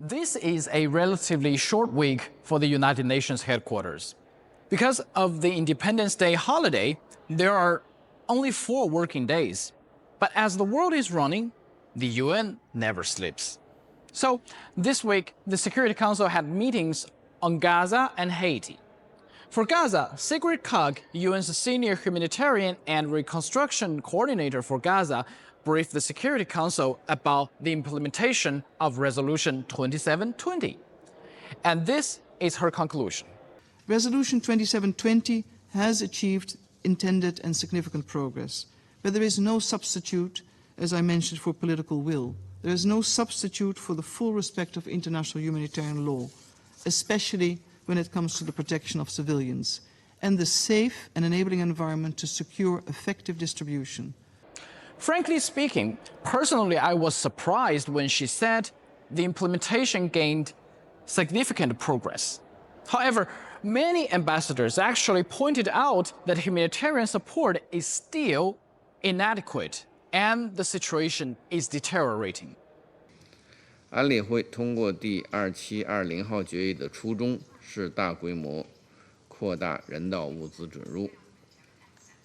This is a relatively short week for the United Nations headquarters. Because of the Independence Day holiday, there are only 4 working days. But as the world is running, the UN never sleeps. So this week, the Security Council had meetings on Gaza and Haiti. For Gaza, Sigrid Kaag, UN's senior humanitarian and reconstruction coordinator for Gaza, briefed the Security Council about the implementation of Resolution 2720. And this is her conclusion. Resolution 2720 has achieved intended and significant progress, but there is no substitute, as I mentioned, for political will. There is no substitute for the full respect of international humanitarian law, especially when it comes to the protection of civilians, and the safe and enabling environment to secure effective distribution. Frankly speaking, personally, I was surprised when she said the implementation gained significant progress. However, many ambassadors actually pointed out that humanitarian support is still inadequate and the situation is deteriorating. 安理会通过第2720号决议的初衷是大规模扩大人道物资准入，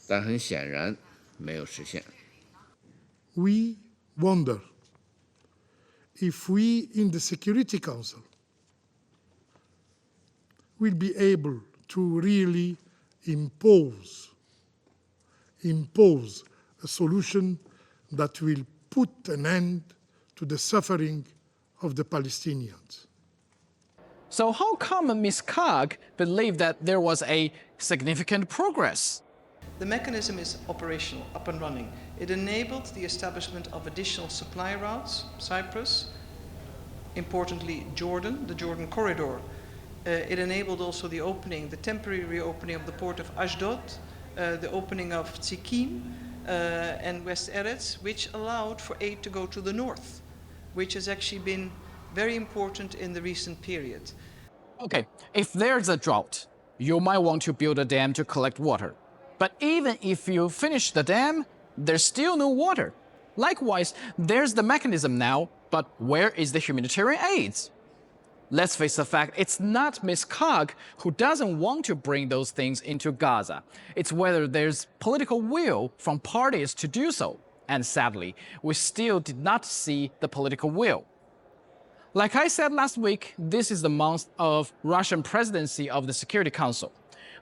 但很显然没有实现。We wonder if we in the Security Council will be able to really impose a solution that will put an end to the suffering of the Palestinians. So how come Ms. Kaag believed that there was a significant progress? The mechanism is operational, up and running. It enabled the establishment of additional supply routes, Cyprus, importantly Jordan, the Jordan corridor. It enabled also the temporary reopening of the port of Ashdod, the opening of Tsikim and West Eretz, which allowed for aid to go to the north, which has actually been very important in the recent period. Okay, if there's a drought, you might want to build a dam to collect water. But even if you finish the dam, there's still no water. Likewise, there's the mechanism now, but where is the humanitarian aid? Let's face the fact, it's not Ms. Kaag who doesn't want to bring those things into Gaza. It's whether there's political will from parties to do so. And sadly, we still did not see the political will. Like I said last week, this is the month of Russian presidency of the Security Council.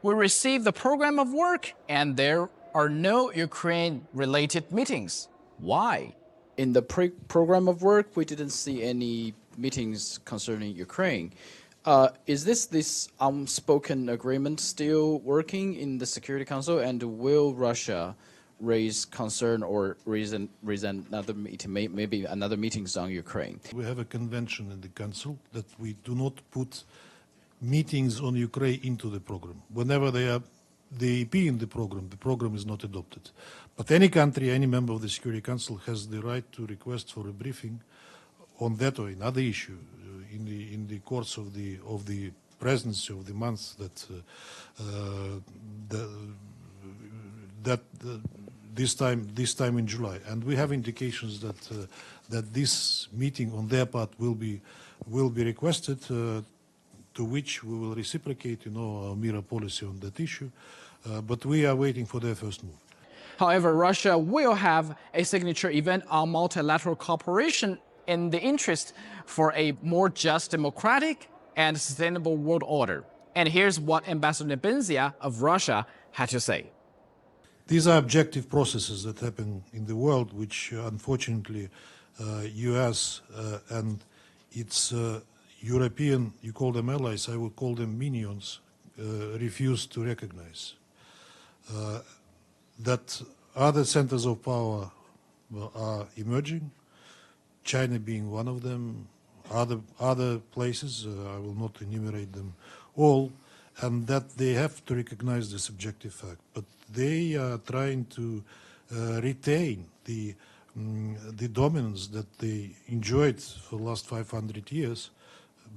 We received the program of work, and there are no Ukraine-related meetings. Why? In the program of work, we didn't see any meetings concerning Ukraine. Is this unspoken agreement still working in the Security Council, and will Russia raise concern or reason another meeting, maybe another meetings on Ukraine? We have a convention in the Council that we do not put meetings on Ukraine into the program. Whenever they appear in the program is not adopted. But any country, any member of the Security Council has the right to request for a briefing on that or another issue in the course of the presidency of the month this time in July, and we have indications that this meeting on their part will be requested, to which we will reciprocate, our mirror policy on that issue, but we are waiting for their first move. However, Russia will have a signature event on multilateral cooperation in the interest for a more just, democratic, and sustainable world order. And here's what Ambassador Dezhi of Russia had to say. These are objective processes that happen in the world, which unfortunately US and its European, you call them allies, I would call them minions, refuse to recognize. That other centers of power are emerging, China being one of them, other places, I will not enumerate them all, and that they have to recognize this objective fact. But they are trying to retain the dominance that they enjoyed for the last 500 years,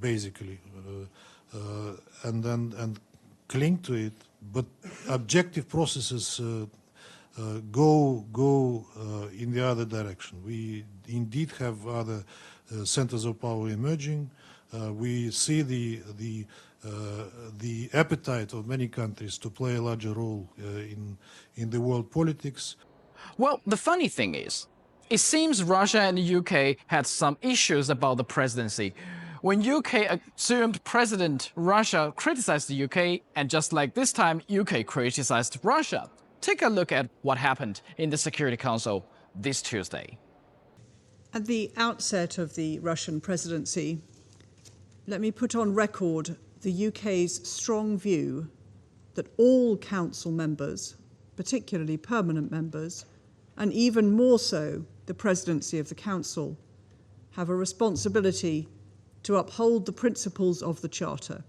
basically, and cling to it. But objective processes go in the other direction. We indeed have other centers of power emerging. We see the appetite of many countries to play a larger role in the world politics. Well, the funny thing is, it seems Russia and the UK had some issues about the presidency. When UK assumed President, Russia criticized the UK, and just like this time, UK criticized Russia. Take a look at what happened in the Security Council this Tuesday. At the outset of the Russian presidency, let me put on record the UK's strong view that all council members, particularly permanent members, and even more so the presidency of the council, have a responsibility to uphold the principles of the Charter.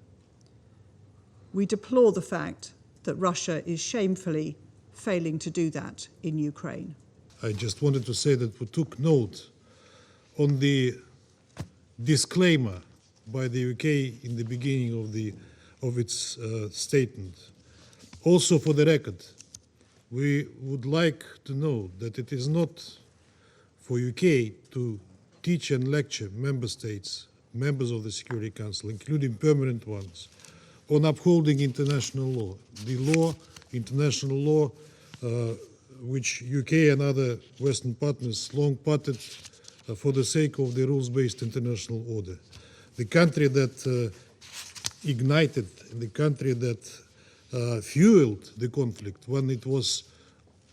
We deplore the fact that Russia is shamefully failing to do that in Ukraine. I just wanted to say that we took note on the disclaimer by the UK in the beginning of its statement. Also, for the record, we would like to know that it is not for UK to teach and lecture member states, members of the Security Council, including permanent ones, on upholding international law. The law, international law, which UK and other Western partners long parted for the sake of the rules-based international order. The country that ignited, the country that fueled the conflict when it was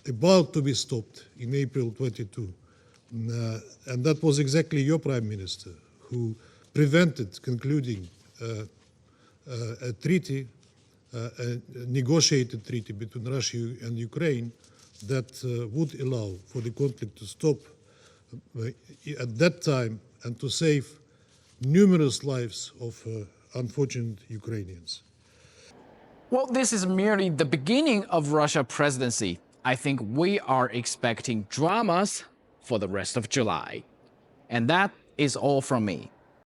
about to be stopped in April 22. And that was exactly your Prime Minister who prevented concluding a treaty, a negotiated treaty between Russia and Ukraine that would allow for the conflict to stop at that time and to save numerous lives of unfortunate Ukrainians. Well, this is merely the beginning of Russia presidency. I think we are expecting dramas for the rest of July. And that is all from me.